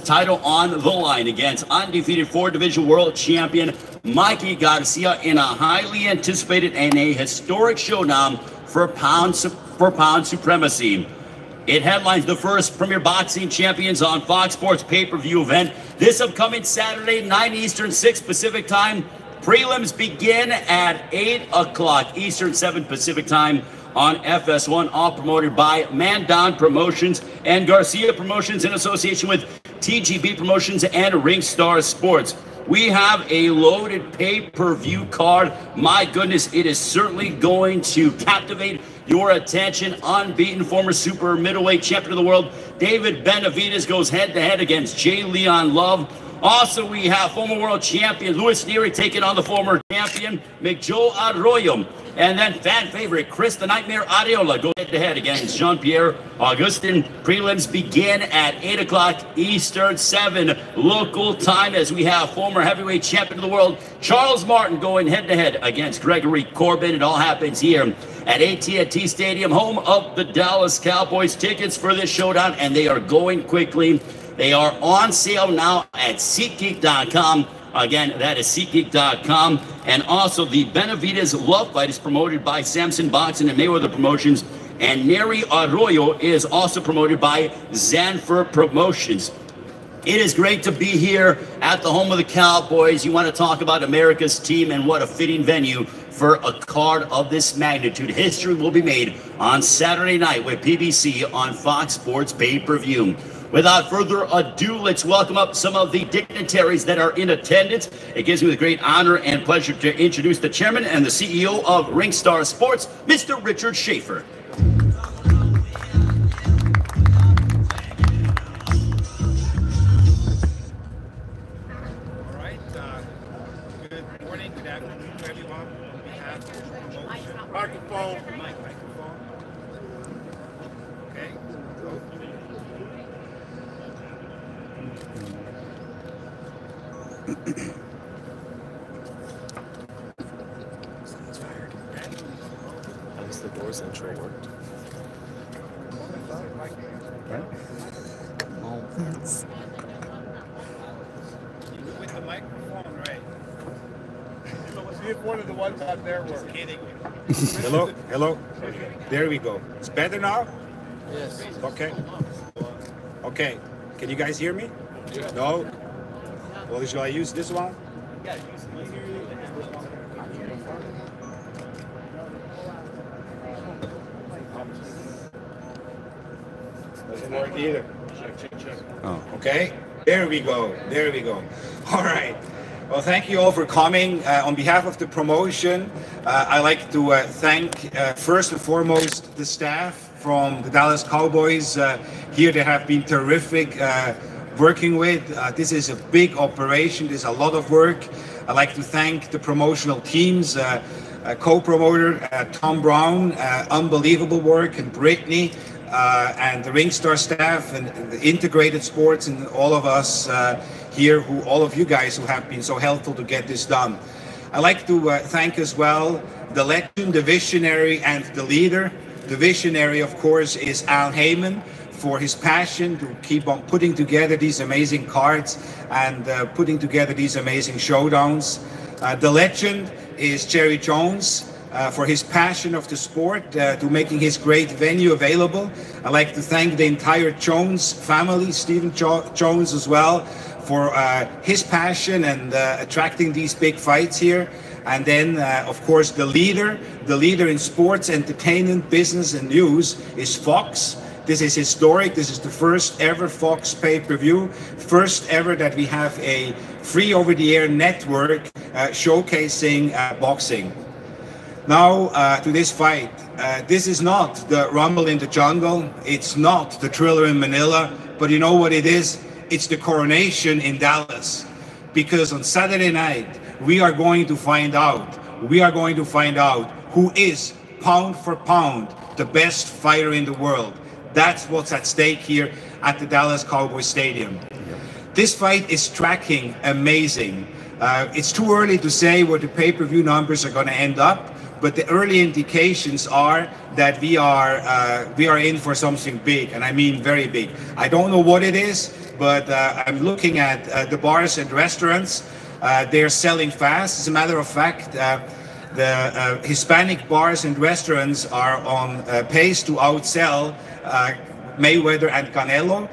title on the line against undefeated 4-division world champion Mikey Garcia in a highly anticipated and a historic showdown for pound supremacy. It headlines the first Premier Boxing Champions on Fox Sports pay-per-view event this upcoming Saturday, 9 Eastern, 6 Pacific time. Prelims begin at 8 o'clock Eastern, 7 Pacific time on FS1, all promoted by Mandan Promotions and Garcia Promotions in association with TGB Promotions and Ringstar Sports. We have a loaded pay-per-view card. My goodness, it is certainly going to captivate your attention. Unbeaten former super middleweight champion of the world, David Benavidez, goes head-to-head against J. Leon Love. Also, we have former world champion Luis Neary taking on the former champion Miguel Arroyo. And then fan favorite Chris the Nightmare Areola go head-to-head against Jean-Pierre Augustin. Prelims begin at 8 o'clock Eastern, 7 local time, as we have former heavyweight champion of the world Charles Martin going head-to-head against Gregory Corbin. It all happens here at AT&T Stadium, home of the Dallas Cowboys. Tickets for this showdown, and they are going quickly. They are on sale now at SeatGeek.com. Again, that is SeatGeek.com. And also, the Benavidez Love Fight is promoted by Samson Boxing and Mayweather Promotions. And Neary Arroyo is also promoted by Zanfer Promotions. It is great to be here at the home of the Cowboys. You want to talk about America's team, and what a fitting venue for a card of this magnitude. History will be made on Saturday night with PBC on Fox Sports pay-per-view. Without further ado, let's welcome up some of the dignitaries that are in attendance. It gives me the great honor and pleasure to introduce the chairman and the CEO of Ringstar Sports, Mr. Richard Schaefer. All right. Good morning, good afternoon, everyone. On behalf of the promotion. Microphone. Okay. Sounds fired. At least the doors intro worked. Right? Come on. With the microphone, right? See if one of the ones out there works. Just kidding. Hello? Hello? There we go. It's better now? Yes. Okay. Okay. Can you guys hear me? Yeah. No? Well, shall I use this one? Yeah, Doesn't work either. check. Oh, okay. There we go. There we go. All right. Well, thank you all for coming. On behalf of the promotion, I'd like to thank first and foremost the staff from the Dallas Cowboys. Here they have been terrific working with. This is a big operation. There's a lot of work. I'd like to thank the promotional teams, co-promoter Tom Brown, unbelievable work, and Brittany, and the Ringstar staff and the Integrated Sports, and all of us here, all of you guys who have been so helpful to get this done. I'd like to thank as well the legend, the visionary, and the leader. The visionary, of course, is Al Heyman, for his passion to keep on putting together these amazing cards and putting together these amazing showdowns. The legend is Jerry Jones, for his passion of the sport, to making his great venue available. I'd like to thank the entire Jones family, Stephen Jones as well, for his passion and attracting these big fights here. And then, of course, the leader in sports, entertainment, business, and news is Fox. This is historic. This is the first ever Fox pay-per-view, first ever that we have a free over-the-air network showcasing boxing. Now to this fight. This is not the Rumble in the Jungle. It's not the Thriller in Manila. But you know what it is? It's the coronation in Dallas. Because on Saturday night, we are going to find out who is, pound for pound, the best fighter in the world. That's what's at stake here at the Dallas Cowboys Stadium. This fight is tracking amazing. It's too early to say where the pay-per-view numbers are going to end up, but the early indications are that we are in for something big, and I mean very big. I don't know what it is, but I'm looking at the bars and restaurants. They're selling fast. As a matter of fact, the Hispanic bars and restaurants are on pace to outsell Mayweather and Canelo,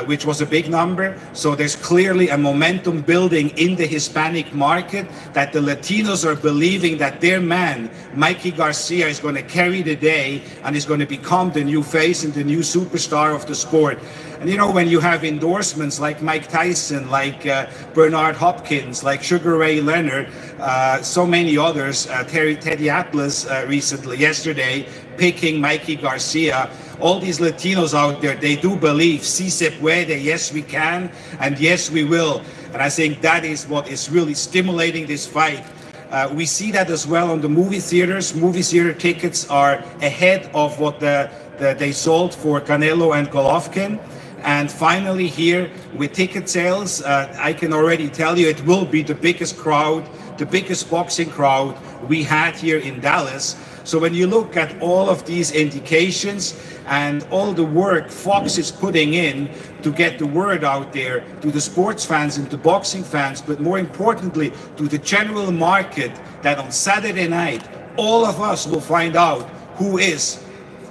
which was a big number. So there's clearly a momentum building in the Hispanic market, that the Latinos are believing that their man, Mikey Garcia, is going to carry the day and is going to become the new face and the new superstar of the sport. And you know, when you have endorsements like Mike Tyson, like Bernard Hopkins, like Sugar Ray Leonard, so many others, Teddy Atlas yesterday, picking Mikey Garcia. All these Latinos out there, they do believe, si se puede, yes we can, and yes we will. And I think that is what is really stimulating this fight. We see that as well on the movie theaters. Movie theater tickets are ahead of what they sold for Canelo and Golovkin. And finally here, with ticket sales, I can already tell you it will be the biggest crowd, the biggest boxing crowd we had here in Dallas. So when you look at all of these indications and all the work Fox is putting in to get the word out there to the sports fans and to boxing fans, but more importantly to the general market, that on Saturday night, all of us will find out who is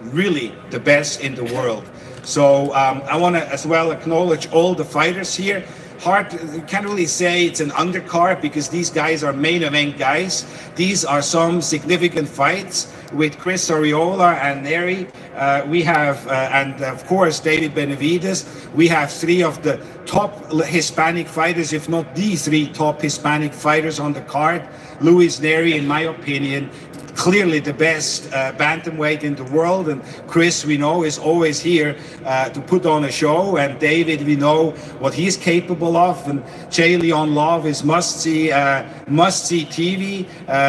really the best in the world. So I want to as well acknowledge all the fighters here. Can't really say it's an undercard because these guys are main event guys. These are some significant fights with Chris Arreola and Neri. We have, and of course, David Benavidez. We have three of the top Hispanic fighters, if not the three top Hispanic fighters on the card. Luis Neri, in my opinion, clearly the best bantamweight in the world, and Chris, we know, is always here to put on a show, and David, we know what he's capable of, and Jay Leon Love is must-see TV.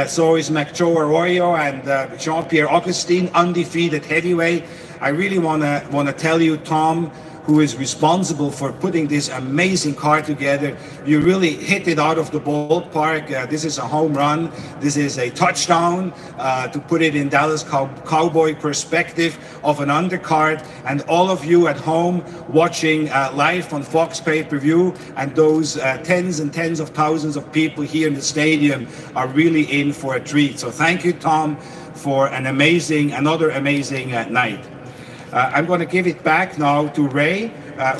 So is McJoe Arroyo and Jean-Pierre Augustine, undefeated heavyweight. I really want to tell you, Tom, who is responsible for putting this amazing card together. You really hit it out of the ballpark. This is a home run. This is a touchdown, to put it in Dallas Cowboy perspective of an undercard. And all of you at home watching live on Fox pay-per-view, and those tens and tens of thousands of people here in the stadium are really in for a treat. So thank you, Tom, for another amazing night. I'm going to give it back now to Ray,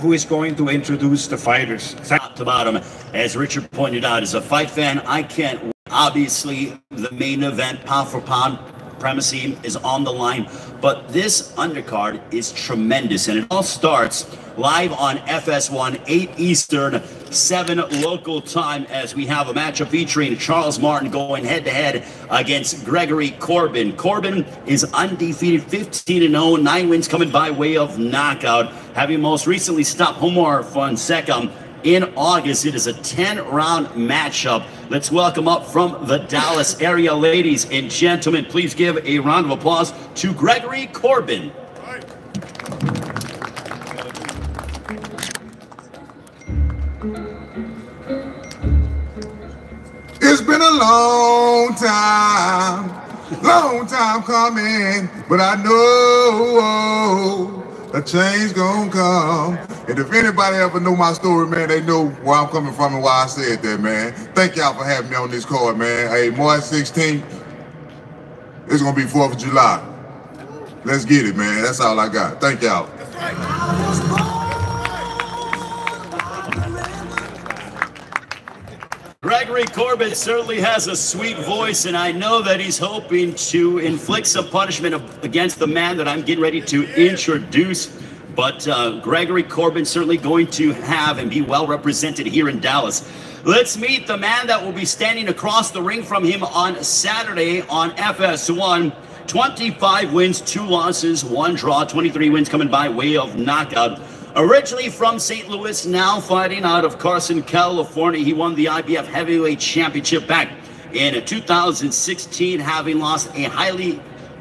who is going to introduce the fighters. Top to bottom, as Richard pointed out, as a fight fan, I can't. Obviously, the main event, pound for pound, supremacy is on the line, but this undercard is tremendous, and it all starts live on FS1, 8 Eastern, 7 local time, as we have a matchup featuring Charles Martin going head-to-head against Gregory Corbin. Corbin is undefeated, 15-0, 9 wins coming by way of knockout, having most recently stopped Homar Fonseca in August. It is a 10-round matchup. Let's welcome up from the Dallas area, ladies and gentlemen. Please give a round of applause to Gregory Corbin. It's been a long time coming, but I know a change gonna come. And if anybody ever know my story, man, they know where I'm coming from and why I said that, man. Thank y'all for having me on this card, man. Hey, March 16th, it's gonna be 4th of July. Let's get it, man. That's all I got. Thank y'all. Gregory Corbin certainly has a sweet voice, and I know that he's hoping to inflict some punishment against the man that I'm getting ready to introduce. But Gregory Corbin certainly going to have and be well represented here in Dallas. Let's meet the man that will be standing across the ring from him on Saturday on FS1. 25 wins, 2 losses, 1 draw, 23 wins coming by way of knockout. Originally from St. Louis, now fighting out of Carson, California. He won the IBF Heavyweight Championship back in 2016, having lost a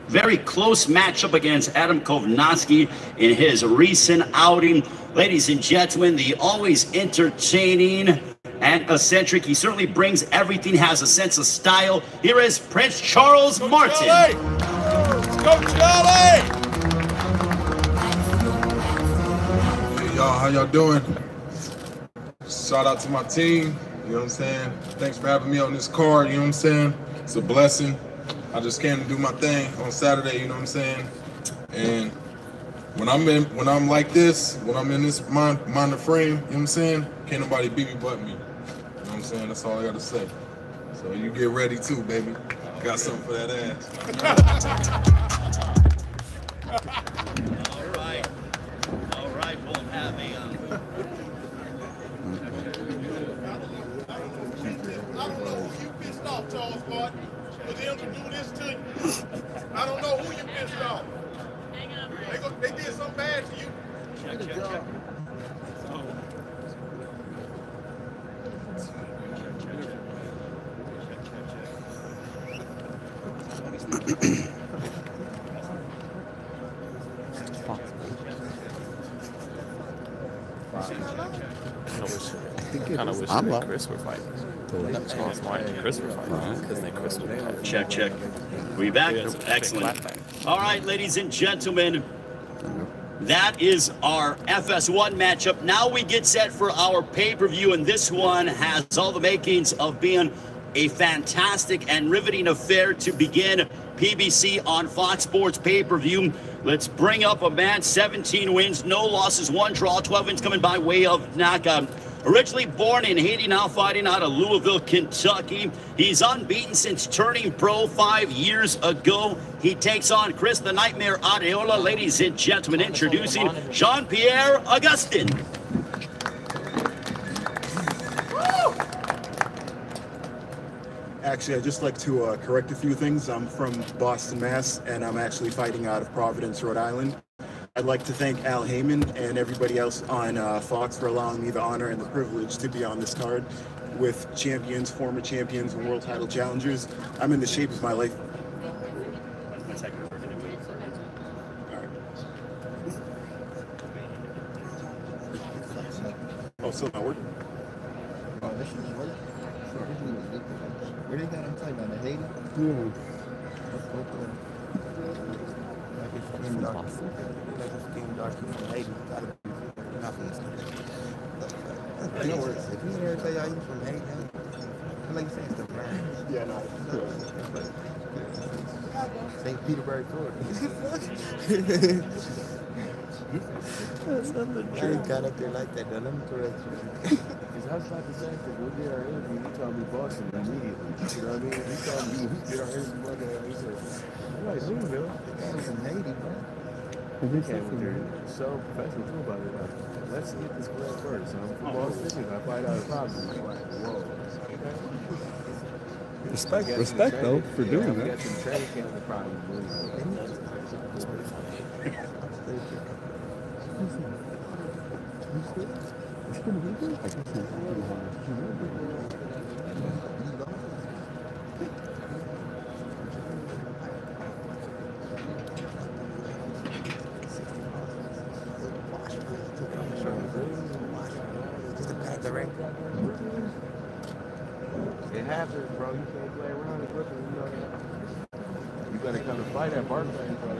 very close matchup against Adam Kovnowski in his recent outing. Ladies and gentlemen, the always entertaining and eccentric, he certainly brings everything, has a sense of style. Here is Prince Charles Martin. Go Charlie! Y'all, how y'all doing? Shout out to my team, you know what I'm saying? Thanks for having me on this card, you know what I'm saying? It's a blessing. I just came to do my thing on Saturday, you know what I'm saying? And when I'm like this, when I'm in this mind of frame, you know what I'm saying? Can't nobody beat me but me. You know what I'm saying? That's all I gotta say. So you get ready too, baby. Got something for that ass. All right, we'll have a I don't know who you pissed off, Charles Martin, for them to do this to you. I don't know who you pissed off. They did something bad to you. check. I kind of wish that Chris were fighting. Charles Martin and Chris were fighting because then Chris would have. Check. We back? Excellent. All right, ladies and gentlemen, that is our FS1 matchup. Now we get set for our pay-per-view, and this one has all the makings of being a fantastic and riveting affair to begin PBC on Fox Sports pay-per-view. Let's bring up a man, 17 wins, no losses, 1 draw, 12 wins coming by way of knockout. Originally born in Haiti, now fighting out of Louisville, Kentucky. He's unbeaten since turning pro 5 years ago. He takes on Chris the Nightmare Adeola. Ladies and gentlemen, introducing Jean-Pierre Augustin. Actually, I'd just like to correct a few things. I'm from Boston, Mass, and I'm actually fighting out of Providence, Rhode Island. I'd like to thank Al Heyman and everybody else on Fox for allowing me the honor and the privilege to be on this card with champions, former champions, and world title challengers. I'm in the shape of my life. Oh, still not working? Oh, this is working. Where they got him fighting on the Haiti? I know where it's. If you ever tell y'all you from Haiti, I like saying stuff, man. Yeah, no. St. Petersburg, Florida. I ain't got up there like that, though. Let me correct you. I was about to say, because we'll get our interview, you told me Boston immediately. You know what I mean? You told me we get our interview Monday, and he said, I'm like, Louisville. That was from Haiti, bro. He came with there so professional too about it. Like, let's get this correct first. So I'm from Boston, and I fight out of Providence. I'm like, whoa. Respect though, for doing that. We got some training camp in Providence. It happens, bro. You can't play around with it. You know that. You better come to fight at Barclays, bro.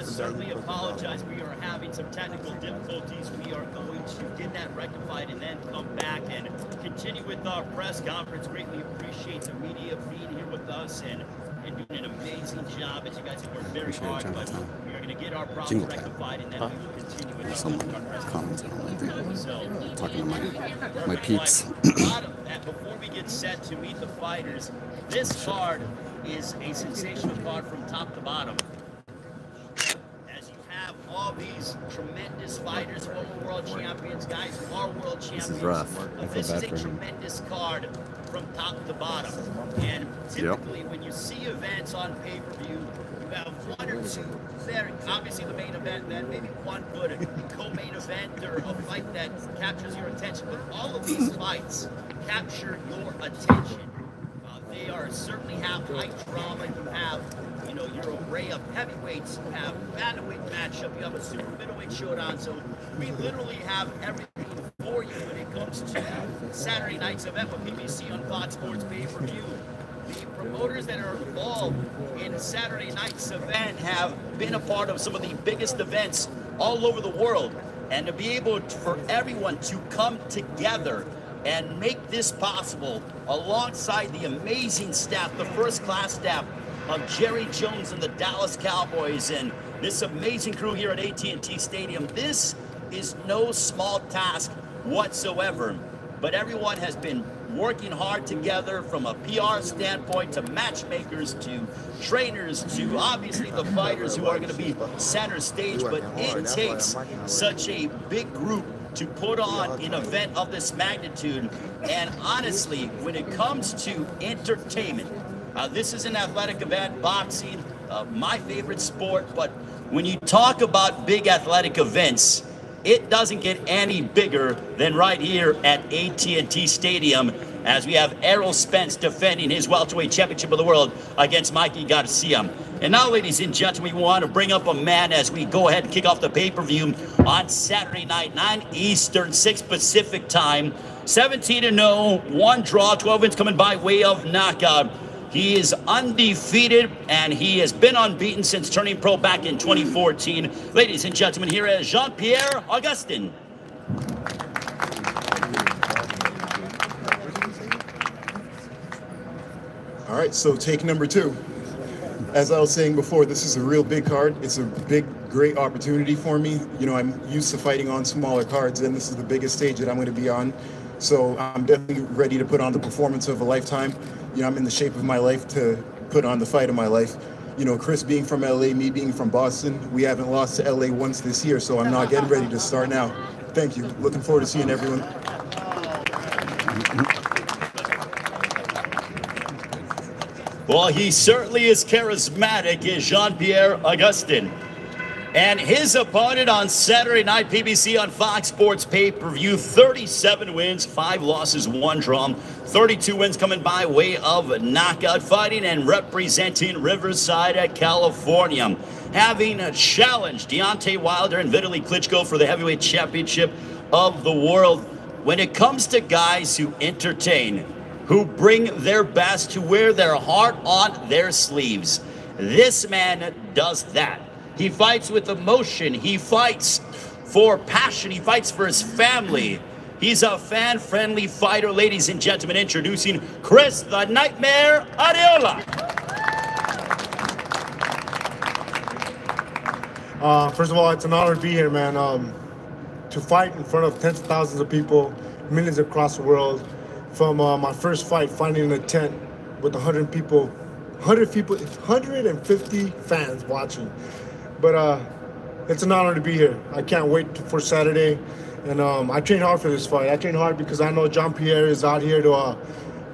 Certainly apologize. We are having some technical difficulties. We are going to get that rectified and then come back and continue with our press conference. Greatly appreciate the media being here with us and doing an amazing job. As you guys have worked very hard, but we are going to get our problems rectified and then we will continue with our press conference. Talking to my peeps. Before we get set to meet the fighters, this card is a sensational card from top to bottom. As you have all these tremendous fighters, former world champions, guys who are world champions. This is rough. This is a tremendous card from top to bottom. And typically when you see events on pay-per-view, you have one or two there, obviously the main event, then maybe one good co-main event or a fight that captures your attention. But all of these fights capture your attention. They are certainly have high drama. You have, you know, your array of heavyweights. You have bantamweight matchup. You have a super middleweight showdown. So we literally have everything for you when it comes comes to Saturday night's event with PBC on Fox Sports pay-per-view, the promoters that are involved in Saturday night's event have been a part of some of the biggest events all over the world. And to be able for everyone to come together and make this possible alongside the amazing staff, the first-class staff of Jerry Jones and the Dallas Cowboys and this amazing crew here at AT&T Stadium, this is no small task whatsoever. But everyone has been working hard together from a PR standpoint to matchmakers to trainers to obviously the fighters who are going to be center stage. But it takes such a big group to put on an event of this magnitude. And honestly, when it comes to entertainment, this is an athletic event, boxing, my favorite sport. But when you talk about big athletic events, it doesn't get any bigger than right here at AT&T Stadium as we have Errol Spence defending his welterweight championship of the world against Mikey Garcia. And now, ladies and gentlemen, we want to bring up a man as we go ahead and kick off the pay-per-view on Saturday night, 9 Eastern, 6 Pacific time. 17-0, 1 draw, 12 wins coming by way of knockout. He is undefeated, and he has been unbeaten since turning pro back in 2014. Ladies and gentlemen, here is Jean-Pierre Augustin. All right, so take number 2. As I was saying before, this is a real big card. It's a big, great opportunity for me. You know, I'm used to fighting on smaller cards, and this is the biggest stage that I'm going to be on. So I'm definitely ready to put on the performance of a lifetime. You know, I'm in the shape of my life to put on the fight of my life. You know, Chris being from LA, me being from Boston, we haven't lost to LA once this year, so I'm not getting ready to start now. Thank you. Looking forward to seeing everyone. Well, he certainly is charismatic, is Jean-Pierre Augustin. And his opponent on Saturday night, PBC on Fox Sports pay-per-view, 37 wins, 5 losses, 1 draw, 32 wins coming by way of knockout, fighting and representing Riverside, California. Having challenged Deontay Wilder and Vitaly Klitschko for the heavyweight championship of the world. When it comes to guys who entertain, who bring their best, who wear their heart on their sleeves, this man does that. He fights with emotion. He fights for passion. He fights for his family. He's a fan-friendly fighter. Ladies and gentlemen, introducing Chris the Nightmare Areola. First of all, it's an honor to be here, man. To fight in front of tens of thousands of people, millions across the world. From my first fight, fighting in a tent with 150 fans watching. But it's an honor to be here. I can't wait for Saturday. And I train hard for this fight. I train hard because I know Jean-Pierre is out here to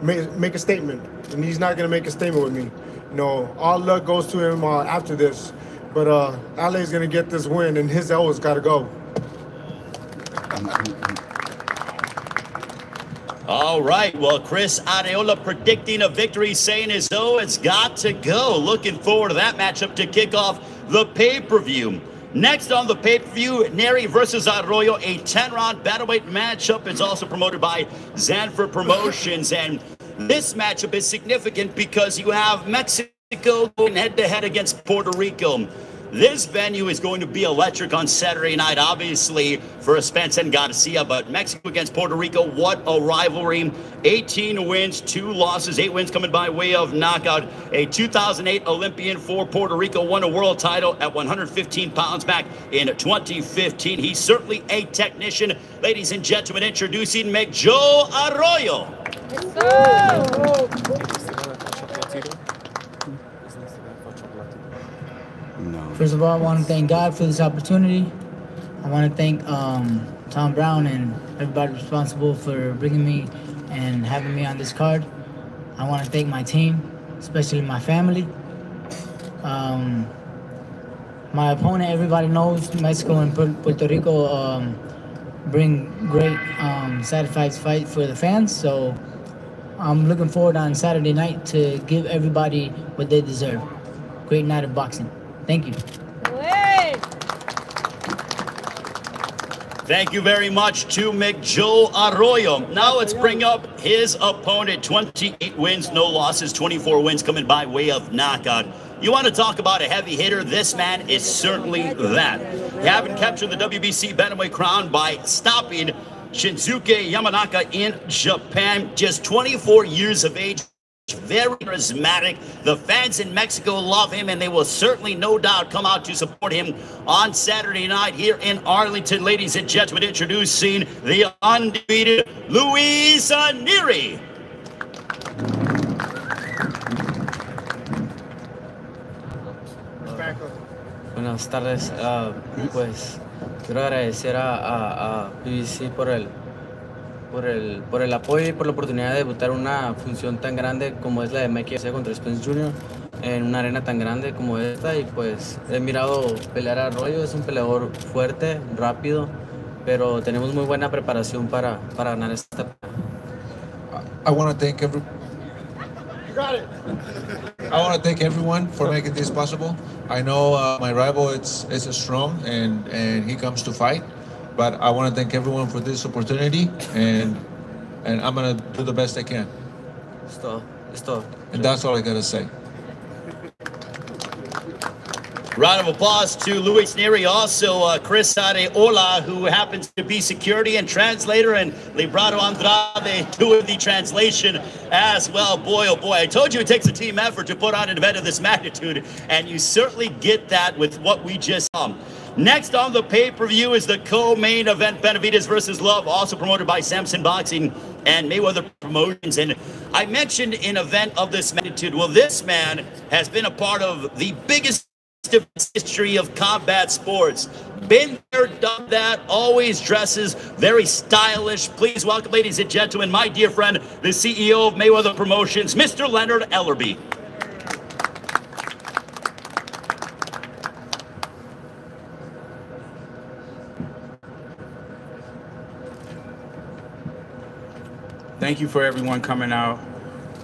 make a statement. And he's not going to make a statement with me. You know, all luck goes to him after this. But Ale is going to get this win, and his elbow's got to go. All right, well, Chris Areola predicting a victory, saying his O has got to go. Looking forward to that matchup to kick off the pay-per-view. Next on the pay-per-view, Neri versus Arroyo, a 10-round battleweight matchup. It's also promoted by Zanford Promotions, and this matchup is significant because you have Mexico going head-to-head against Puerto Rico. This venue is going to be electric on Saturday night, obviously, for Spence and Garcia, but Mexico against Puerto Rico, what a rivalry. 18 wins, 2 losses, 8 wins coming by way of knockout. A 2008 Olympian for Puerto Rico, won a world title at 115 pounds back in 2015. He's certainly a technician. Ladies and gentlemen, introducing Joe Arroyo. First of all, I want to thank God for this opportunity. I want to thank Tom Brown and everybody responsible for bringing me and having me on this card. I want to thank my team, especially my family. My opponent, everybody knows, Mexico and Puerto Rico bring great satisfied fight for the fans. So I'm looking forward on Saturday night to give everybody what they deserve. Great night of boxing. Thank you. Thank you very much to Joe Arroyo. Now let's bring up his opponent. 28 wins, no losses, 24 wins coming by way of knockout. You want to talk about a heavy hitter? This man is certainly that. Having captured the WBC bantamweight crown by stopping Shinsuke Yamanaka in Japan, just 24 years of age. Very charismatic. The fans in Mexico love him, and they will certainly, no doubt, come out to support him on Saturday night here in Arlington. Ladies and gentlemen, introducing the undefeated Luis Neri. Buenas tardes. Pues quiero agradecer a PBC por el apoyo y por la oportunidad de debutar una función tan grande como es la de Mikey Garcia contra Spence Jr. en una arena tan grande como esta. Y pues he mirado pelear a Arroyo, es un peleador fuerte, rápido, pero tenemos muy buena preparación para ganar esta pelea. I want to thank everyone for making this possible. I know my rival is strong and he comes to fight, but I want to thank everyone for this opportunity, and I'm gonna do the best I can. And that's all I gotta say. Round of applause to Luis Neri, also Chris Areola, who happens to be security and translator, and Librado Andrade doing the translation as well. Boy, oh boy, I told you it takes a team effort to put on an event of this magnitude, and you certainly get that with what we just saw. Next on the pay-per-view is the co-main event, Benavidez versus Love, also promoted by Samson Boxing and Mayweather Promotions. And I mentioned an event of this magnitude. Well, this man has been a part of the biggest history of combat sports. Been there, done that, always dresses very stylish. Please welcome, ladies and gentlemen, my dear friend, the CEO of Mayweather Promotions, Mr. Leonard Ellerby. Thank you for everyone coming out.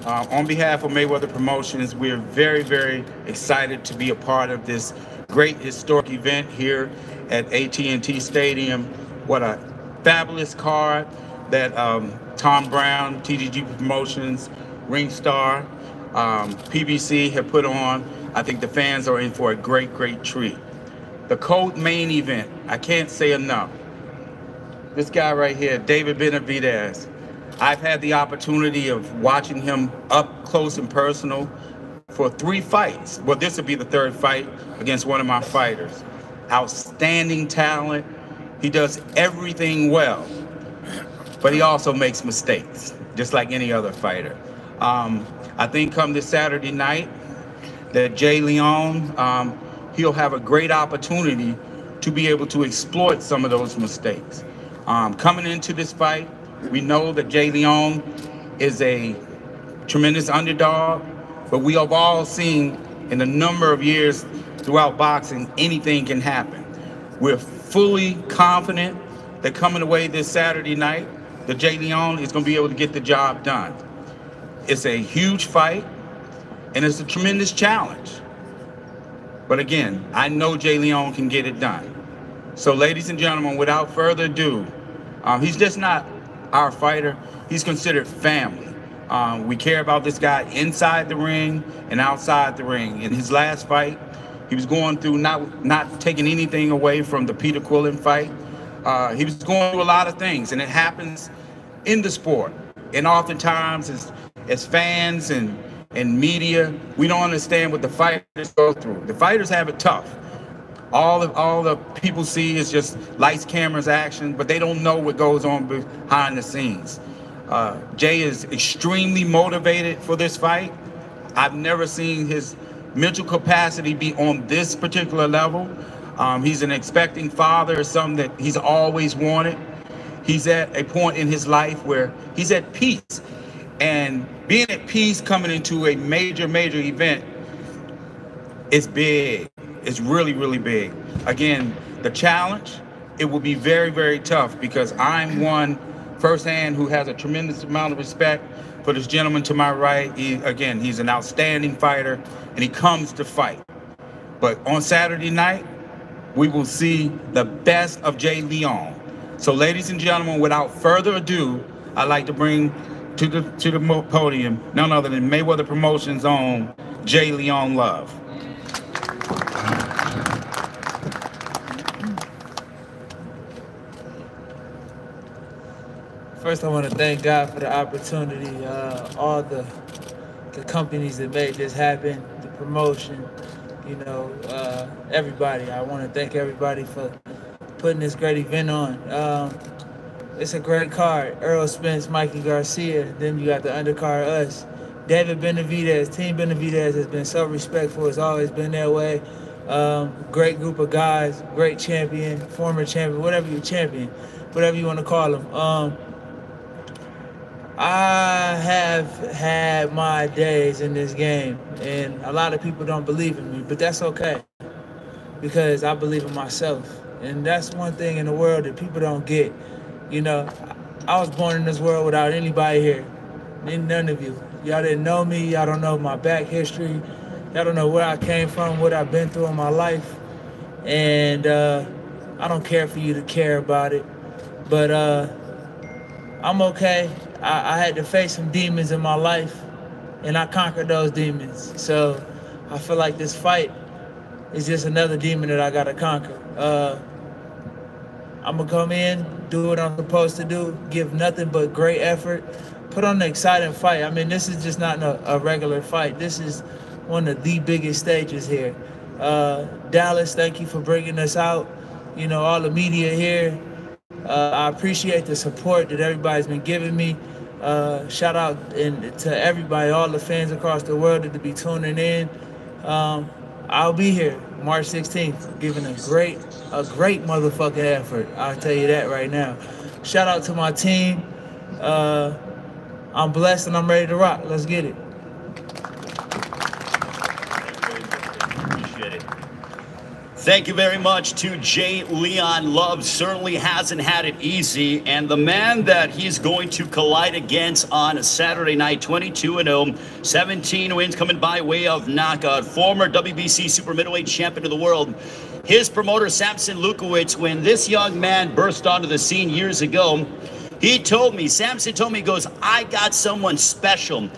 On behalf of Mayweather Promotions, we're very, very excited to be a part of this great historic event here at AT&T Stadium. What a fabulous card that Tom Brown, TGG Promotions, Ringstar, PBC have put on. I think the fans are in for a great, great treat. The co-main event, I can't say enough. This guy right here, David Benavidez. I've had the opportunity of watching him up close and personal for 3 fights. Well, this will be the 3rd fight against one of my fighters. Outstanding talent. He does everything well, but he also makes mistakes, just like any other fighter. I think come this Saturday night, that Jay Leon, he'll have a great opportunity to be able to exploit some of those mistakes. Coming into this fight, we know that Jay Leon is a tremendous underdog, but we have all seen in a number of years throughout boxing, anything can happen. We're fully confident that coming away this Saturday night, that Jay Leon is going to be able to get the job done. It's a huge fight, and it's a tremendous challenge. But again, I know Jay Leon can get it done. So ladies and gentlemen, without further ado, he's just not our fighter, he's considered family. We care about this guy inside the ring and outside the ring. In his last fight, he was going through, not taking anything away from the Peter Quillin fight. He was going through a lot of things, and it happens in the sport. And oftentimes, as fans and media, we don't understand what the fighters go through. The fighters have it tough. All the people see is just lights, cameras, action, but they don't know what goes on behind the scenes. Jay is extremely motivated for this fight. I've never seen his mental capacity be on this particular level. He's an expecting father, something that he's always wanted. He's at a point in his life where he's at peace. And being at peace coming into a major, major event is big. It's really, really big. Again, the challenge, it will be very, very tough because I'm one firsthand who has a tremendous amount of respect for this gentleman to my right. Again, he's an outstanding fighter and he comes to fight. But on Saturday night, we will see the best of Jay Leon. So, ladies and gentlemen, without further ado, I'd like to bring to the podium none other than Mayweather Promotions' own J. Leon Love. First, I want to thank God for the opportunity, all the companies that made this happen, the promotion, you know, everybody. I want to thank everybody for putting this great event on. It's a great card. Earl Spence, Mikey Garcia. Then you got the undercard, us. David Benavidez. Team Benavidez has been so respectful. It's always been that way. Great group of guys, great champion, former champion, whatever you want to call them. I have had my days in this game, and a lot of people don't believe in me, but that's okay, because I believe in myself. And that's one thing in the world that people don't get. You know, I was born in this world without anybody here, none of you. Y'all didn't know me, y'all don't know my back history, y'all don't know where I came from, what I've been through in my life. And I don't care for you to care about it, but I'm okay. I had to face some demons in my life, and I conquered those demons. So I feel like this fight is just another demon that I gotta conquer. I'm gonna come in, do what I'm supposed to do, give nothing but great effort, put on an exciting fight. I mean, this is just not a regular fight. This is one of the biggest stages here. Dallas, thank you for bringing us out. You know, all the media here. I appreciate the support that everybody's been giving me. Shout out to everybody, all the fans across the world that be tuning in. I'll be here March 16th, giving a great motherfucking effort. I'll tell you that right now. Shout out to my team. I'm blessed and I'm ready to rock. Let's get it. Thank you very much to J. Leon Love. Certainly hasn't had it easy. And the man that he's going to collide against on Saturday night, 22-0, 17 wins coming by way of knockout. Former WBC super middleweight champion of the world. His promoter, Samson Lukowicz, when this young man burst onto the scene years ago, Samson told me, he goes, I got someone special.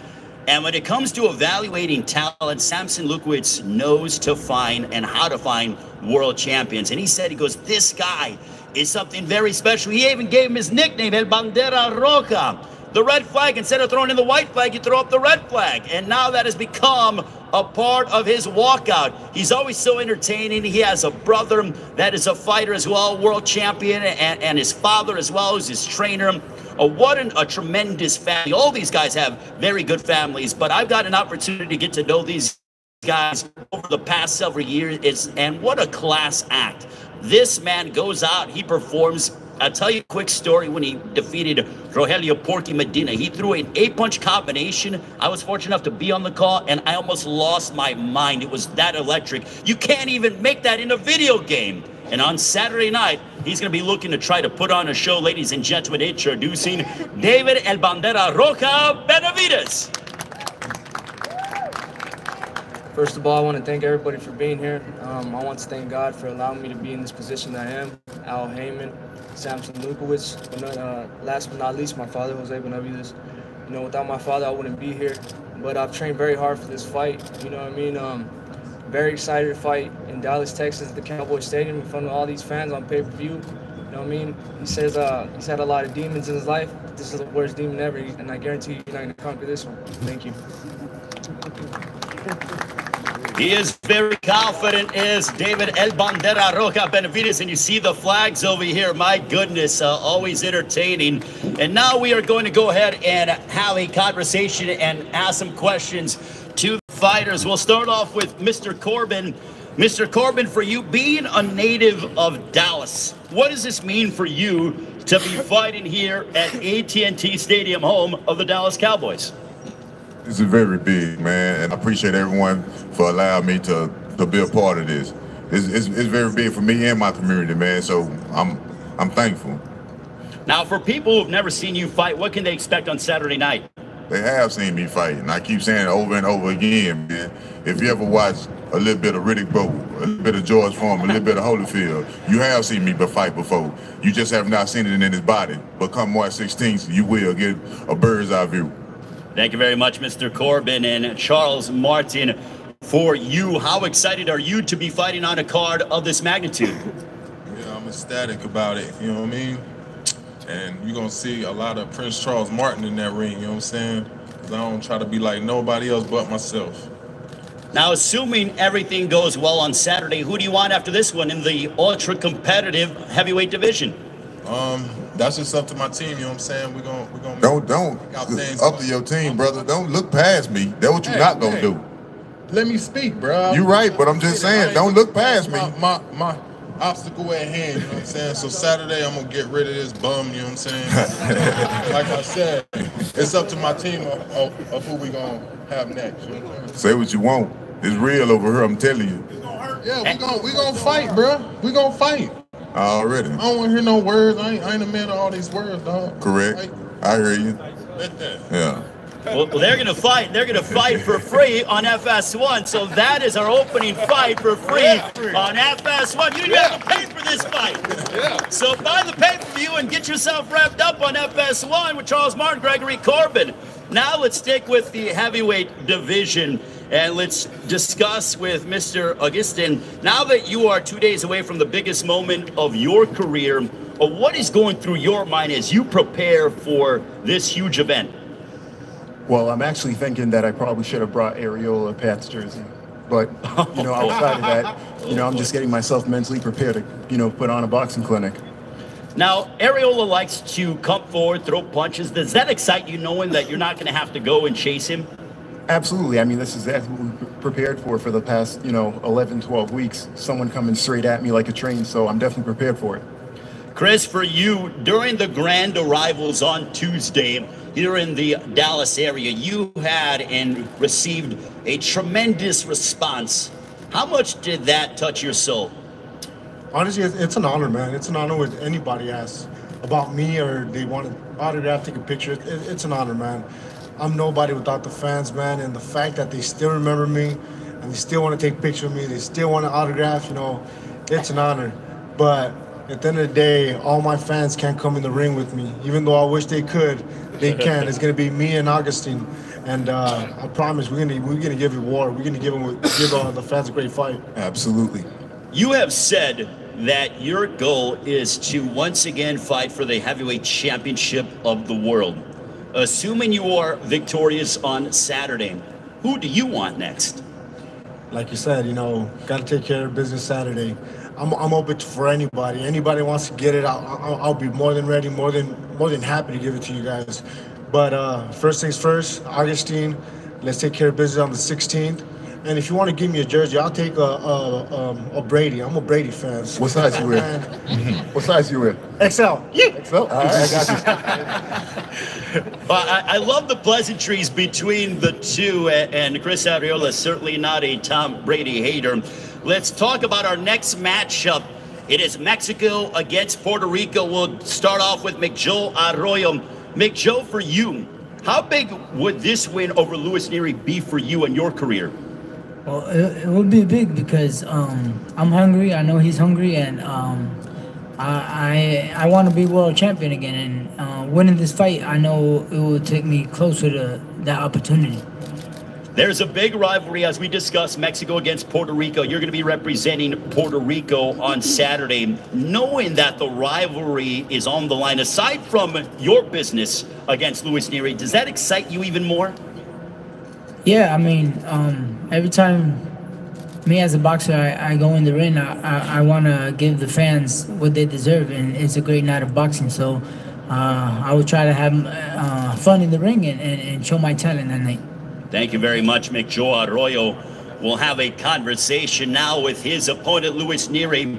And when it comes to evaluating talent, Samson Lukowicz knows to find and how to find world champions. And he said, he goes, this guy is something very special. He even gave him his nickname, El Bandera Roja, the red flag. Instead of throwing in the white flag, you throw up the red flag. And now that has become a part of his walkout. He's always so entertaining. He has a brother that is a fighter as well, world champion, and his father as well, who's his trainer. What a tremendous family. All these guys have very good families, but I've got an opportunity to get to know these guys over the past several years, and what a class act. This man goes out, he performs. I'll tell you a quick story when he defeated Rogelio Porky Medina. He threw an 8-punch combination. I was fortunate enough to be on the call, and I almost lost my mind. It was that electric. You can't even make that in a video game. And on Saturday night, he's going to be looking to try to put on a show. Ladies and gentlemen, introducing David El Bandera Roja Benavidez. First of all, I want to thank everybody for being here. I want to thank God for allowing me to be in this position I am. Al Heyman, Samson Lukowicz, last but not least, my father, Jose Benavidez. You know, without my father, I wouldn't be here. But I've trained very hard for this fight. You know what I mean? Very excited to fight in Dallas, Texas, at the Cowboy Stadium in front of all these fans on pay-per-view. You know what I mean? He says he's had a lot of demons in his life. This is the worst demon ever, and I guarantee you're not going to conquer this one. Thank you. He is very confident, is David El Bandera Roja Benavidez, and you see the flags over here. My goodness, always entertaining. And now we are going to go ahead and have a conversation and ask some questions to the fighters. We'll start off with Mr. Corbin. Mr. Corbin, for you being a native of Dallas, what does this mean for you to be fighting here at AT&T Stadium, home of the Dallas Cowboys? This is very big, man, and I appreciate everyone for allowing me to be a part of this. It's very big for me and my community, man, so I'm thankful. Now, for people who've never seen you fight, what can they expect on Saturday night? They have seen me fight, and I keep saying it over and over again, man. If you ever watch a little bit of Riddick Bowe, a little bit of George Foreman, a little bit of Holyfield. You have seen me fight before. You just have not seen it in his body. But come March 16th, you will get a bird's eye view. Thank you very much, Mr. Corbin and Charles Martin. For you, how excited are you to be fighting on a card of this magnitude? Yeah, I'm ecstatic about it, you know what I mean? And you're going to see a lot of Prince Charles Martin in that ring, you know what I'm saying? Because I don't try to be like nobody else but myself. Now, assuming everything goes well on Saturday, who do you want after this one in the ultra-competitive heavyweight division? That's just up to my team, you know what I'm saying? We're gonna Don't. It's up to your team, brother. Don't look past me. That's what you're not going to do. Let me speak, bro. You're right, but I'm just saying, don't look past me. My obstacle at hand, you know what I'm saying? So Saturday, I'm going to get rid of this bum, you know what I'm saying? Like I said, it's up to my team of who we going to have next. You know what I'm saying? Say what you want. It's real over here, I'm telling you. Yeah, we gonna fight, bro. We gonna fight. Already. I don't want to hear no words. I ain't a man of all these words, dog. Correct. I hear you. Yeah. Well, they're going to fight. They're going to fight for free on FS1. So that is our opening fight for free on FS1. You didn't have to pay for this fight. So buy the pay-per-view and get yourself revved up on FS1 with Charles Martin, Gregory Corbin. Now let's stick with the heavyweight division. And let's discuss with Mr. Augustin, now that you are 2 days away from the biggest moment of your career, what is going through your mind as you prepare for this huge event? Well, I'm actually thinking that I probably should have brought Areola Pat's jersey. But, you know, outside of that, you know, I'm just getting myself mentally prepared to, you know, put on a boxing clinic. Now, Areola likes to come forward, throw punches. Does that excite you knowing that you're not going to have to go and chase him? Absolutely. I mean, this is exactly what we prepared for the past, you know, 11, 12 weeks. Someone coming straight at me like a train, so I'm definitely prepared for it. Chris, for you, during the grand arrivals on Tuesday here in the Dallas area, you had and received a tremendous response. How much did that touch your soul? Honestly, it's an honor, man. It's an honor when anybody asks about me or they want to autograph, take a picture. It's an honor, man. I'm nobody without the fans, man, and the fact that they still remember me and they still want to take pictures with me, they still want to autograph, you know, it's an honor. But at the end of the day, all my fans can't come in the ring with me. Even though I wish they could, they can't. It's going to be me and Augustine. And I promise we're gonna give it war. We're going to give the fans a great fight. Absolutely. You have said that your goal is to once again fight for the heavyweight championship of the world. Assuming you are victorious on Saturday, who do you want next? Like you said, you know, got to take care of business Saturday. I'm open for anybody. Anybody wants to get it, I'll be more than ready, more than happy to give it to you guys. But first things first, Augustine, let's take care of business on the 16th. And if you want to give me a jersey, I'll take a Brady. I'm a Brady fan. What size you in? What size you in? XL. Yeah. XL? All right, I got you. Well, I love the pleasantries between the two, and Chris Areola is certainly not a Tom Brady hater. Let's talk about our next matchup. It is Mexico against Puerto Rico. We'll start off with McJoe Arroyo. McJoe, for you, how big would this win over Luis Nery be for you in your career? Well, it would be big because I'm hungry. I know he's hungry, and I want to be world champion again. And winning this fight, I know it will take me closer to that opportunity. There's a big rivalry, as we discussed, Mexico against Puerto Rico. You're going to be representing Puerto Rico on Saturday. Knowing that the rivalry is on the line, aside from your business against Luis Nery, does that excite you even more? Yeah, I mean, every time me as a boxer, I go in the ring, I want to give the fans what they deserve, and it's a great night of boxing. So I will try to have fun in the ring and show my talent that night. Thank you very much, McJoe Arroyo. We'll have a conversation now with his opponent, Luis Nery.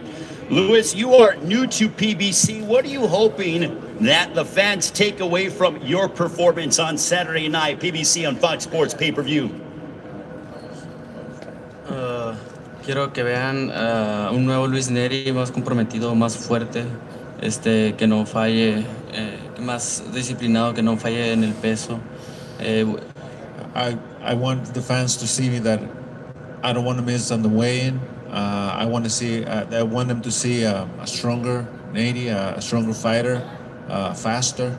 Luis, you are new to PBC. What are you hoping that the fans take away from your performance on Saturday night, PBC on Fox Sports pay-per-view? Quiero que vean un nuevo Luis Nery más comprometido, más fuerte, que no falle, más disciplinado, que no falle en el peso. I want the fans to see that I don't want to miss on the weigh-in. I want them to see a stronger Nady, a stronger fighter, faster.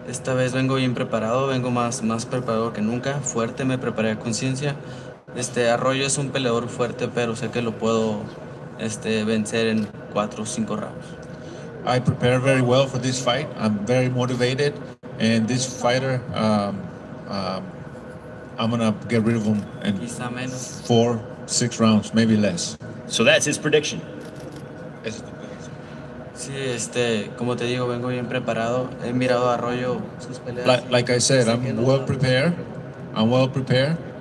Esta vez vengo bien preparado, vengo más preparado que nunca, fuerte, me preparé a conciencia. Arroyo es un peleador fuerte, pero sé que lo puedo vencer en 4 o 5 rounds. I prepare very well for this fight. I'm very motivated, and this fighter, I'm gonna get rid of him in 4, 6 rounds, maybe less. So that's his prediction. Sí, como te digo, vengo bien preparado. He mirado a Arroyo sus peleas. Like I said, I'm well prepared.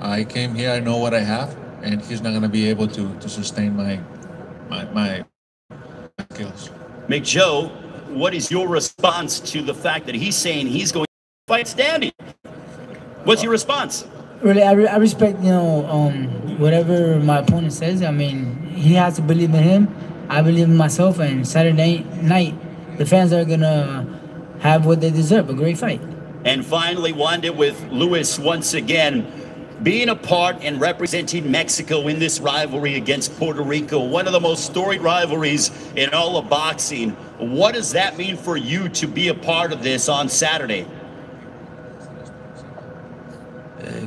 I came here, I know what I have, and he's not gonna be able to sustain my skills. McJoe, what is your response to the fact that he's saying he's going to fight standing? What's your response? Really, I respect, whatever my opponent says. I mean, he has to believe in him. I believe in myself, and Saturday night, the fans are going to have what they deserve, a great fight. And finally, Wanda, with Luis once again, being a part and representing Mexico in this rivalry against Puerto Rico, one of the most storied rivalries in all of boxing. What does that mean for you to be a part of this on Saturday?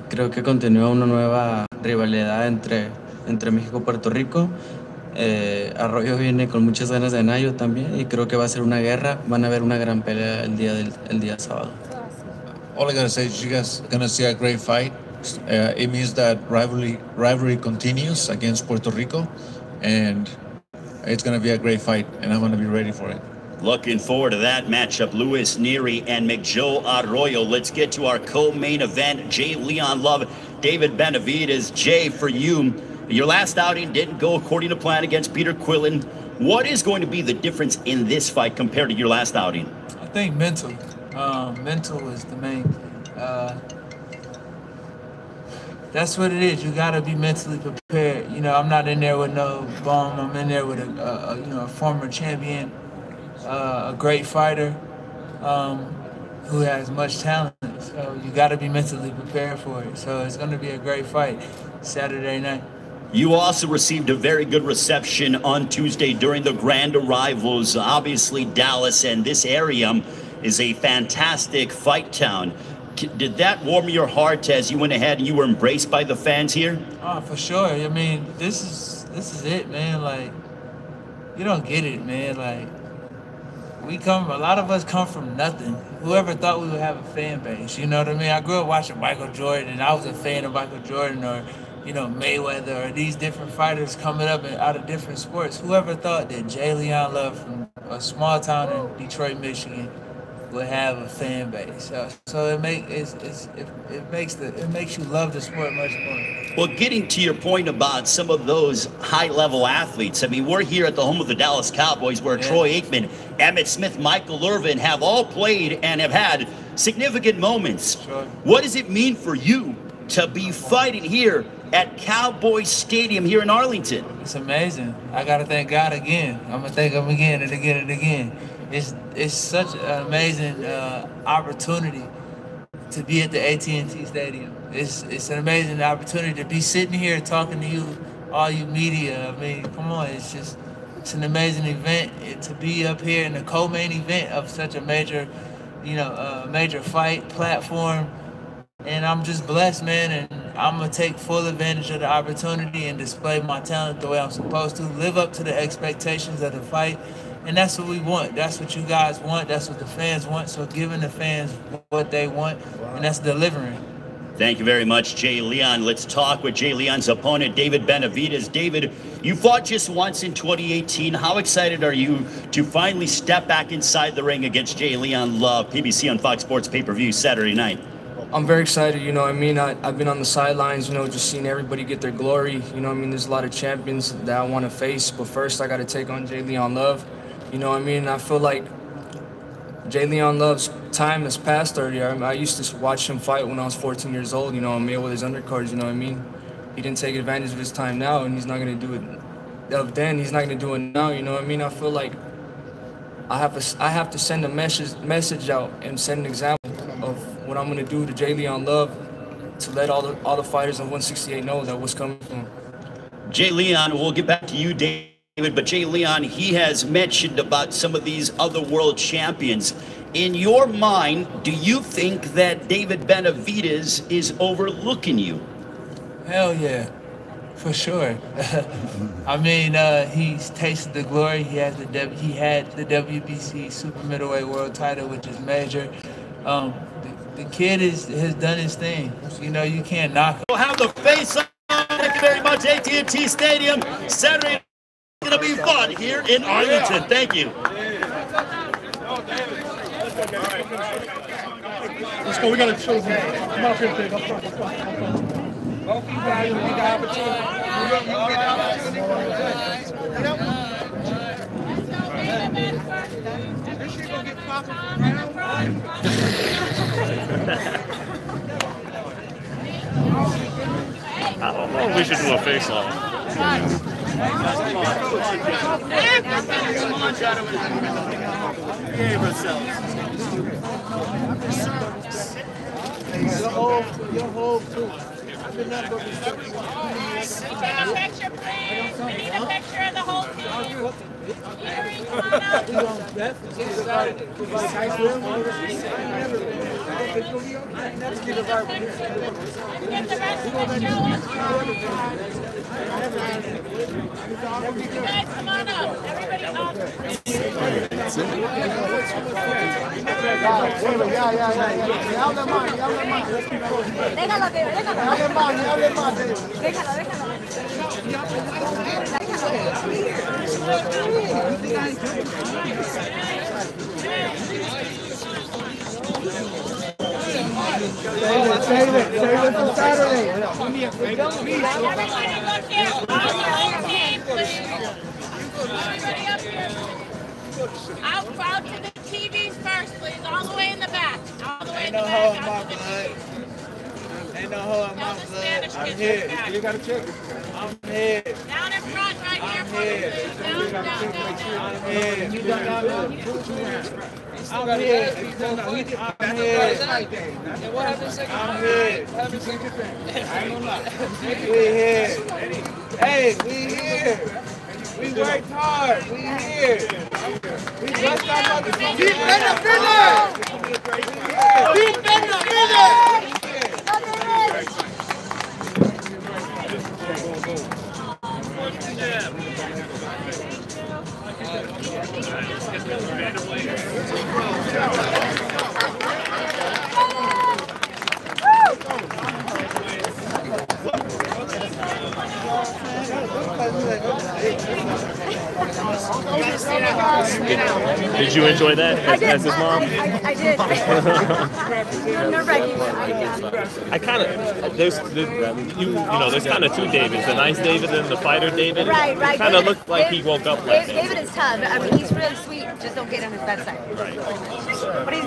Creo que continúa una nueva rivalidad entre México y Puerto Rico. Arroyo viene con muchas ganas de Nayo también y creo que va a ser una guerra. Van a ver una gran pelea el día sábado. All I gotta say is you guys are gonna see a great fight. It means that rivalry continues against Puerto Rico, and it's gonna be a great fight, and I'm gonna be ready for it. Looking forward to that matchup, Luis Nery and McJoe Arroyo. Let's get to our co-main event, Jay Leon Love, David Benavidez. Jay, for you, your last outing didn't go according to plan against Peter Quillin. What is going to be the difference in this fight compared to your last outing? I think mental. Mental is the main. That's what it is. You gotta be mentally prepared. I'm not in there with no bomb. I'm in there with a former champion, a great fighter, who has much talent. So you gotta be mentally prepared for it. So it's gonna be a great fight Saturday night. You also received a very good reception on Tuesday during the grand arrivals. Obviously, Dallas and this area is a fantastic fight town. Did that warm your heart as you went ahead and you were embraced by the fans here? Oh, for sure. I mean, this is it, man. Like, you don't get it, man. Like, a lot of us come from nothing. Whoever thought we would have a fan base, you know what I mean? I grew up watching Michael Jordan, and I was a fan of Michael Jordan, or Mayweather, or these different fighters coming up out of different sports. Whoever thought that Jay Leon Love from a small town in Detroit, Michigan, would have a fan base. So it makes you love the sport much more. Well, getting to your point about some of those high-level athletes, I mean, we're here at the home of the Dallas Cowboys where Troy Aikman, Emmitt Smith, Michael Irvin have all played and have had significant moments. Sure. What does it mean for you to be fighting here at Cowboys Stadium here in Arlington? It's amazing. I got to thank God again. I'm going to thank him again and again and again. It's such an amazing opportunity to be at the AT&T Stadium. It's an amazing opportunity to be sitting here talking to you, all you media. I mean, come on, it's an amazing event to be up here in the co-main event of such a major, major fight platform. And I'm just blessed, man, and I'm going to take full advantage of the opportunity and display my talent the way I'm supposed to, live up to the expectations of the fight. And that's what we want. That's what you guys want. That's what the fans want. So giving the fans what they want, and that's delivering. Thank you very much, Jay Leon. Let's talk with Jay Leon's opponent, David Benavidez. David, you fought just once in 2018. How excited are you to finally step back inside the ring against Jay Leon Love, PBC on Fox Sports pay-per-view Saturday night? I'm very excited, I've been on the sidelines, just seeing everybody get their glory. There's a lot of champions that I want to face, but first I got to take on Jay Leon Love. I feel like Jay Leon Love's time has passed already. I used to watch him fight when I was 14 years old, on Mayweather's undercards, He didn't take advantage of his time now, and he's not going to do it then. He's not going to do it now, I feel like I have to send a message out and set an example of what I'm going to do to Jay Leon Love to let all the fighters of 168 know that what's coming from him. Jay Leon, we'll get back to you, David, but Jay Leon, he has mentioned about some of these other world champions. In your mind, do you think that David Benavidez is overlooking you? Hell yeah, for sure. I mean, he's tasted the glory. He had the WBC super middleweight world title, which is major. The kid has done his thing. You know, you can't knock him. We'll have the face-off. Thank you very much, AT&T Stadium. Saturday is going to be fun here in Arlington. Thank you. Let's go. We got to show them. Come on up here, Dave. Up front. Both you guys will get opportunity. This shit gonna get popping around. I don't know if we should do a face-off. Your whole crew. I've been up with We need a picture, please. We need a picture of the whole team. Come on up. Everybody up. Save it for Saturday. Everybody look here. All your team, please. Everybody up here. Out to the TVs first, please. All the way in the back. All the way in the back. Ain't no hole in my blood. I'm here. You gotta check it. I'm here. Down in front, right here. I'm here. Down. I'm here. You got I'm here. I'm here. We here. Hey, we here. We worked hard. We here. We blessed our motherfuckers. Keep in the middle. Did you enjoy that as his mom? I did. Nerve-wracking. I kind of there's kind of two Davids, the nice David and the fighter David. Right. Kind of looked like he woke up like that. David is tough. I mean, he's really sweet. Just don't get on his bad side. Right. But he's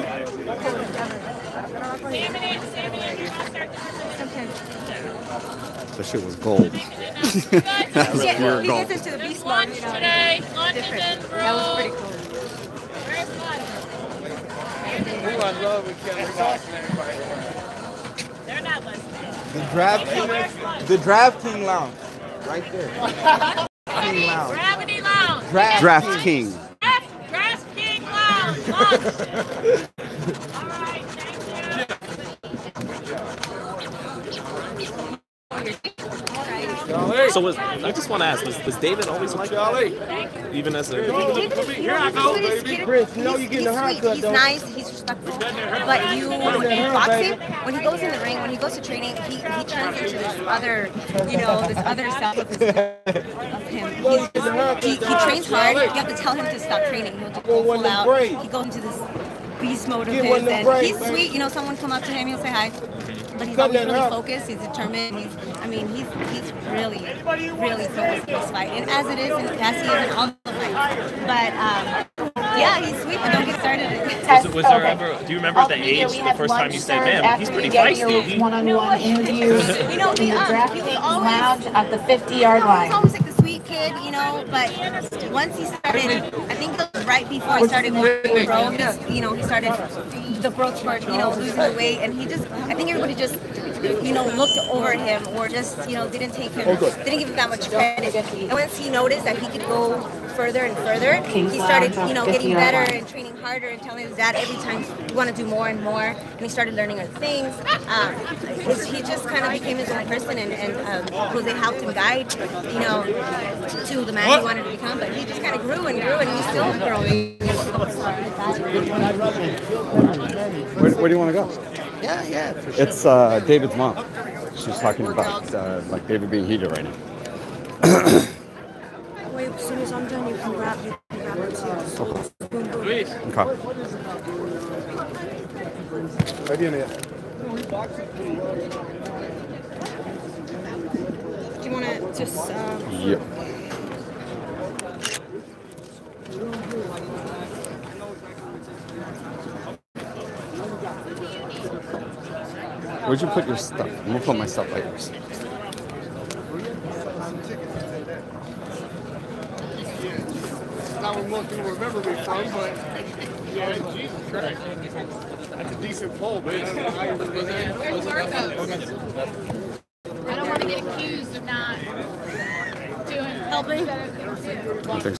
That shit was gold. That was pure he gold. gets into the beast mode. Lunch today. Lunch is in room. That was pretty cool. Very fun. We want love with Kevin Boss and everybody. They're not listening. The DraftKings Lounge. Right there. King Lounge. Gravity Lounge. Draft King. Draft King Lounge. Lunch. All right. So I just want to ask, was David always like that? Even as a... Here I go, baby. Chris, you know you're getting a haircut, he's nice, he's respectful, but you box him, when he goes in the ring, when he goes to training, he turns into this other, this other self of him. He trains hard, you have to tell him to stop training, he'll just go full out, he goes into this beast mode of his, and he's sweet, someone come up to him, he'll say hi. But he's always really focused, he's determined, he's really focused in this fight. And as it is, and as he is in all the fights. But, yeah, he's sweet, but don't get started. Was there ever, do you remember the age, the first time you said, man, he's pretty feisty? One-on-one interviews in the DraftKings Lounge at the 50-yard line. He was always like the sweet kid, but once he started, I think it was right before he started going pro, he started the growth spurt, losing the weight, and I think everybody just you know, looked over him or just, you know, didn't give him that much credit. And once he noticed that he could go further and further, he started, you know, getting better and training harder and telling his dad every time we want to do more and more. And he started learning other things. He just kind of became his own person, and Jose helped him guide, you know, to the man he wanted to become. But he just kind of grew and grew, and he's still growing. Where do you want to go? Yeah, for sure. It's David's mom. She's talking about like David being heated right now. Wait, as soon as I'm done, you can grab it too. Okay. Do you want to just... Yep. Where'd you put your stuff? I'm gonna put my stuff later. Not what most people remember me from, but yeah, Jesus Christ. That's a decent poll, man. I don't want to get accused of not helping.